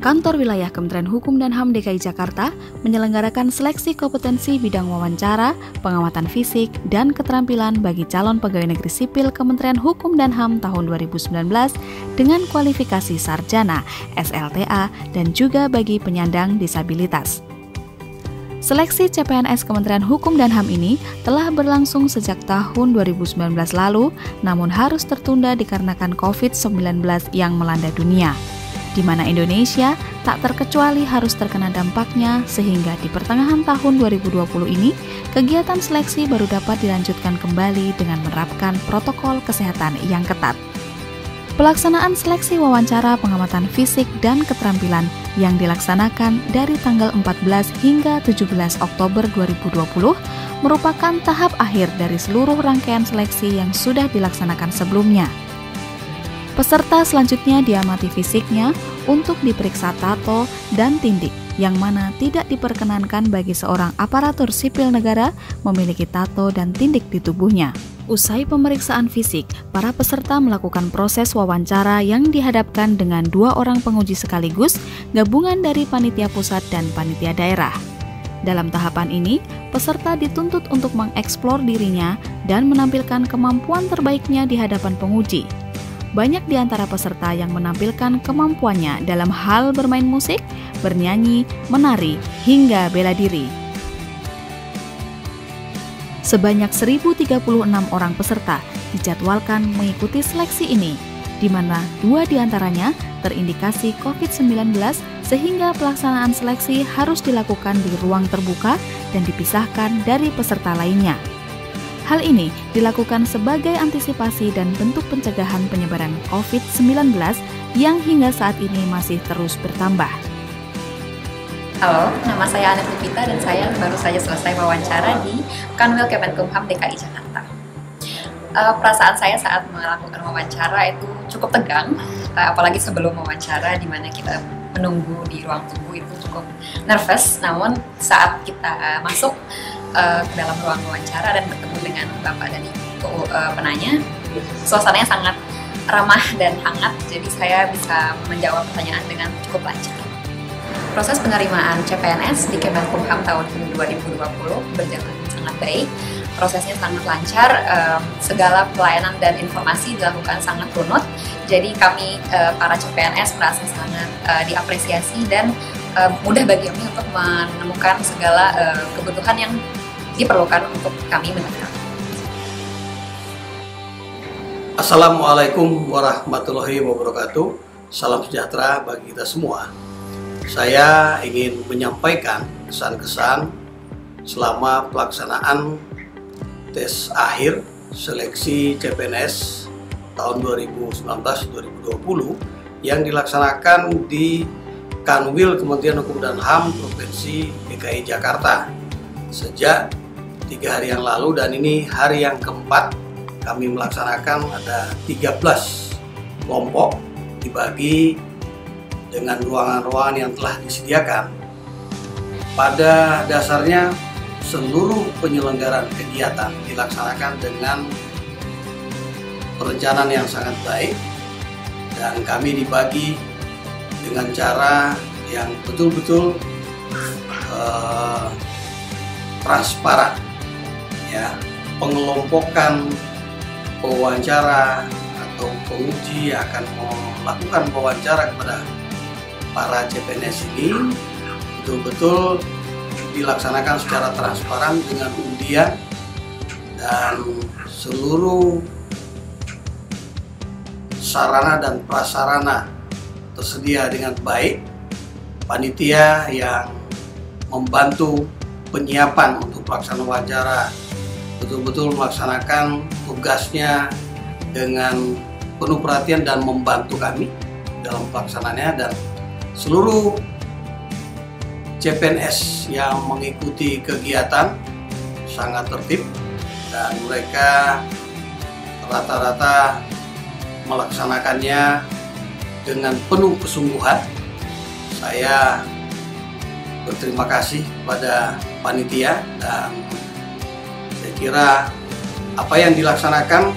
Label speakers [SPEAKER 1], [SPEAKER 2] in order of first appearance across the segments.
[SPEAKER 1] Kantor Wilayah Kementerian Hukum dan HAM DKI Jakarta menyelenggarakan seleksi kompetensi bidang wawancara, pengamatan fisik, dan keterampilan bagi calon pegawai negeri sipil Kementerian Hukum dan HAM tahun 2019 dengan kualifikasi sarjana, SLTA, dan juga bagi penyandang disabilitas. Seleksi CPNS Kementerian Hukum dan HAM ini telah berlangsung sejak tahun 2019 lalu, namun harus tertunda dikarenakan COVID-19 yang melanda dunia, di mana Indonesia tak terkecuali harus terkena dampaknya sehingga di pertengahan tahun 2020 ini, kegiatan seleksi baru dapat dilanjutkan kembali dengan menerapkan protokol kesehatan yang ketat. Pelaksanaan seleksi wawancara pengamatan fisik dan keterampilan yang dilaksanakan dari tanggal 14 hingga 17 Oktober 2020 merupakan tahap akhir dari seluruh rangkaian seleksi yang sudah dilaksanakan sebelumnya. Peserta selanjutnya diamati fisiknya untuk diperiksa tato dan tindik, yang mana tidak diperkenankan bagi seorang aparatur sipil negara memiliki tato dan tindik di tubuhnya. Usai pemeriksaan fisik, para peserta melakukan proses wawancara yang dihadapkan dengan 2 orang penguji sekaligus, gabungan dari panitia pusat dan panitia daerah. Dalam tahapan ini, peserta dituntut untuk mengeksplor dirinya dan menampilkan kemampuan terbaiknya di hadapan penguji. Banyak di antara peserta yang menampilkan kemampuannya dalam hal bermain musik, bernyanyi, menari, hingga bela diri. Sebanyak 1.036 orang peserta dijadwalkan mengikuti seleksi ini, di mana 2 di antaranya terindikasi COVID-19 sehingga pelaksanaan seleksi harus dilakukan di ruang terbuka dan dipisahkan dari peserta lainnya. Hal ini dilakukan sebagai antisipasi dan bentuk pencegahan penyebaran COVID-19 yang hingga saat ini masih terus bertambah.
[SPEAKER 2] Halo, nama saya Anet Lupita dan saya baru saja selesai wawancara di Kanwil Kemenkumham DKI Jakarta. Perasaan saya saat melakukan wawancara itu cukup tegang, apalagi sebelum wawancara di mana kita menunggu di ruang tunggu itu cukup nervous. Namun saat kita masuk ke dalam ruang wawancara dan bertemu dengan Bapak dan Ibu penanya, suasananya sangat ramah dan hangat, jadi saya bisa menjawab pertanyaan dengan cukup lancar. Proses penerimaan CPNS di Kemenkumham tahun 2020 berjalan sangat baik, prosesnya sangat lancar, segala pelayanan dan informasi dilakukan sangat runut, jadi kami para CPNS merasa sangat diapresiasi dan mudah bagi kami untuk menemukan segala kebutuhan yang diperlukan untuk kami mendapatkan.
[SPEAKER 3] Assalamualaikum warahmatullahi wabarakatuh. Salam sejahtera bagi kita semua. Saya ingin menyampaikan kesan-kesan selama pelaksanaan tes akhir seleksi CPNS tahun 2019-2020 yang dilaksanakan di Kanwil Kementerian Hukum dan HAM Provinsi DKI Jakarta sejak 3 hari yang lalu, dan ini hari yang keempat kami melaksanakan. Ada 13 kelompok dibagi dengan ruangan-ruangan yang telah disediakan. Pada dasarnya seluruh penyelenggaraan kegiatan dilaksanakan dengan perencanaan yang sangat baik, dan kami dibagi dengan cara yang betul-betul transparan. Ya, pengelompokan pewawancara atau penguji akan melakukan pewawancara kepada para CPNS ini betul-betul dilaksanakan secara transparan dengan undian, dan seluruh sarana dan prasarana tersedia dengan baik. Panitia yang membantu penyiapan untuk pelaksanaan wawancara betul-betul melaksanakan tugasnya dengan penuh perhatian dan membantu kami dalam pelaksanaannya, dan seluruh CPNS yang mengikuti kegiatan sangat tertib dan mereka rata-rata melaksanakannya dengan penuh kesungguhan. Saya berterima kasih kepada panitia, dan saya kira apa yang dilaksanakan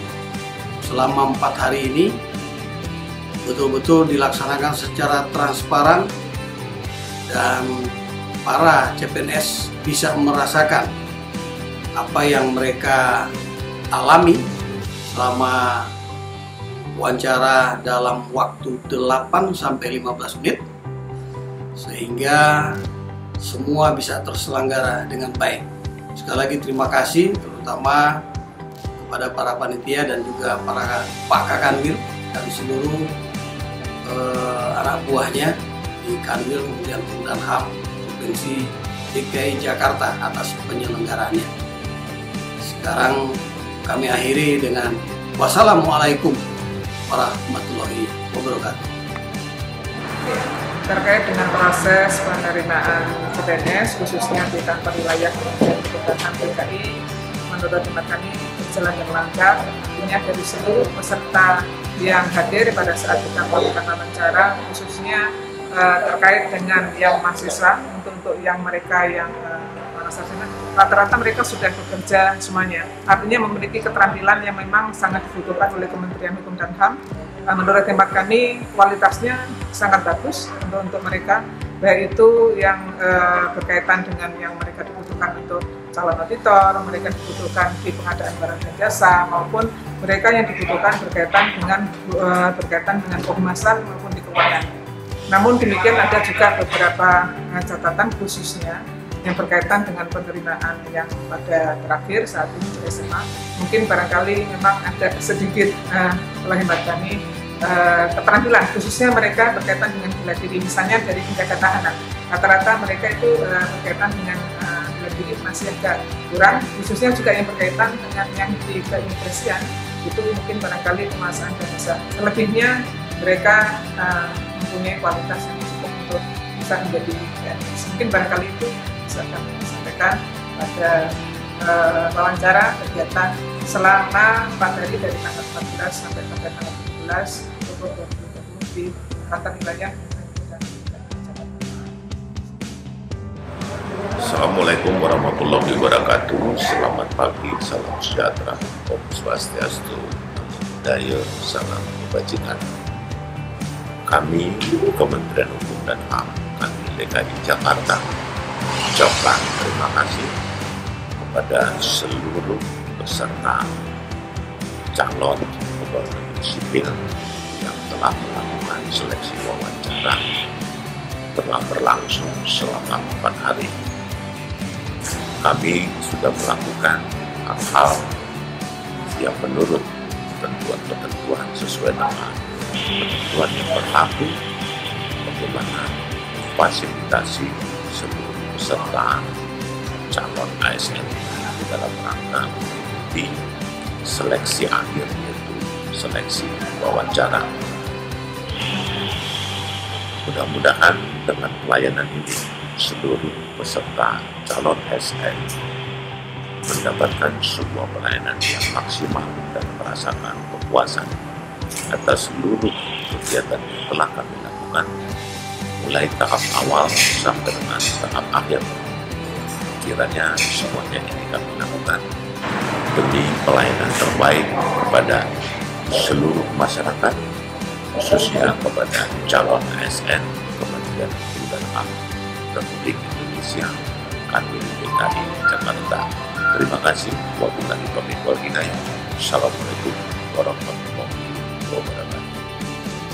[SPEAKER 3] selama 4 hari ini betul-betul dilaksanakan secara transparan dan para CPNS bisa merasakan apa yang mereka alami selama wawancara dalam waktu 8-15 menit, sehingga semua bisa terselenggara dengan baik. Sekali lagi terima kasih terutama kepada para panitia dan juga para Pak Kakanwil dan seluruh anak buahnya di Kanwil kemudian Hukum dan HAM Provinsi DKI Jakarta atas penyelenggaraannya. Sekarang kami akhiri dengan wassalamualaikum warahmatullahi wabarakatuh.
[SPEAKER 4] Terkait dengan proses penerimaan CPNS khususnya di kantor wilayah Hukum dan HAM DKI, menurut hemat kami berjalan yang lancar. Ini dari seluruh peserta yang hadir pada saat kita melakukan wawancara, khususnya terkait dengan yang mahasiswa, untuk yang mereka yang rata-rata mereka sudah bekerja semuanya, artinya memiliki keterampilan yang memang sangat dibutuhkan oleh Kementerian Hukum dan HAM. Menurut hemat kami kualitasnya sangat bagus untuk mereka, baik itu yang berkaitan dengan yang mereka dibutuhkan untuk calon auditor, mereka dibutuhkan di pengadaan barang dan jasa, maupun mereka yang dibutuhkan berkaitan dengan kehumasan maupun di keuangan. Namun demikian ada juga beberapa catatan khususnya yang berkaitan dengan penerimaan yang pada terakhir saat ini di SMA. Mungkin barangkali memang ada sedikit oleh hemat kami keterampilan khususnya mereka berkaitan dengan bela diri, misalnya dari penjaga tahanan. Rata-rata mereka itu berkaitan dengan bela diri masih agak kurang, khususnya juga yang berkaitan dengan yang di keimigrasian itu mungkin barangkali kemasan dan bisa. Selebihnya mereka mempunyai kualitas yang cukup untuk bisa menjadi PNS. Mungkin barangkali itu bisa kami sampaikan pada wawancara kegiatan selama 4 hari dari tanggal 14 sampai tanggal 17 Oktober 2020 di kantor wilayah.
[SPEAKER 5] Assalamualaikum warahmatullahi wabarakatuh. Selamat pagi, salam sejahtera, Om Swastiastu, Daya, salam kebajikan. Kami Kementerian Hukum dan HAM Kanwil DKI Jakarta ucapkan terima kasih kepada seluruh peserta calon pegawai negeri sipil yang telah melakukan seleksi wawancara, telah berlangsung selama 4 hari. Kami sudah melakukan hal-hal yang menurut ketentuan-ketentuan sesuai dengan ketentuan yang berlaku, bagaimana fasilitasi seluruh peserta calon ASN dalam rangka di seleksi akhir, yaitu seleksi wawancara. Mudah-mudahan dengan pelayanan ini seluruh peserta calon ASN mendapatkan sebuah pelayanan yang maksimal dan merasakan kepuasan atas seluruh kegiatan yang telah kami lakukan mulai tahap awal sampai dengan tahap akhir. Kiranya semuanya ini kami lakukan demi pelayanan terbaik kepada seluruh masyarakat, khususnya kepada calon ASN Kementerian Hukum dan HAM Republik Indonesia Kanwil DKI Jakarta. Terima kasih. Wabillahi taufiq wal hidayah. Assalamualaikum warahmatullahi wabarakatuh.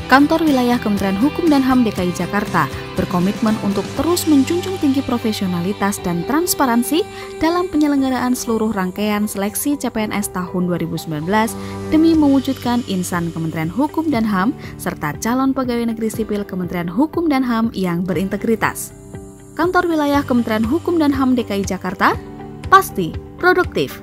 [SPEAKER 1] Kantor Wilayah Kementerian Hukum dan HAM DKI Jakarta berkomitmen untuk terus menjunjung tinggi profesionalitas dan transparansi dalam penyelenggaraan seluruh rangkaian seleksi CPNS tahun 2019 demi mewujudkan insan Kementerian Hukum dan HAM serta calon pegawai negeri sipil Kementerian Hukum dan HAM yang berintegritas. Kantor Wilayah Kementerian Hukum dan HAM DKI Jakarta pasti produktif.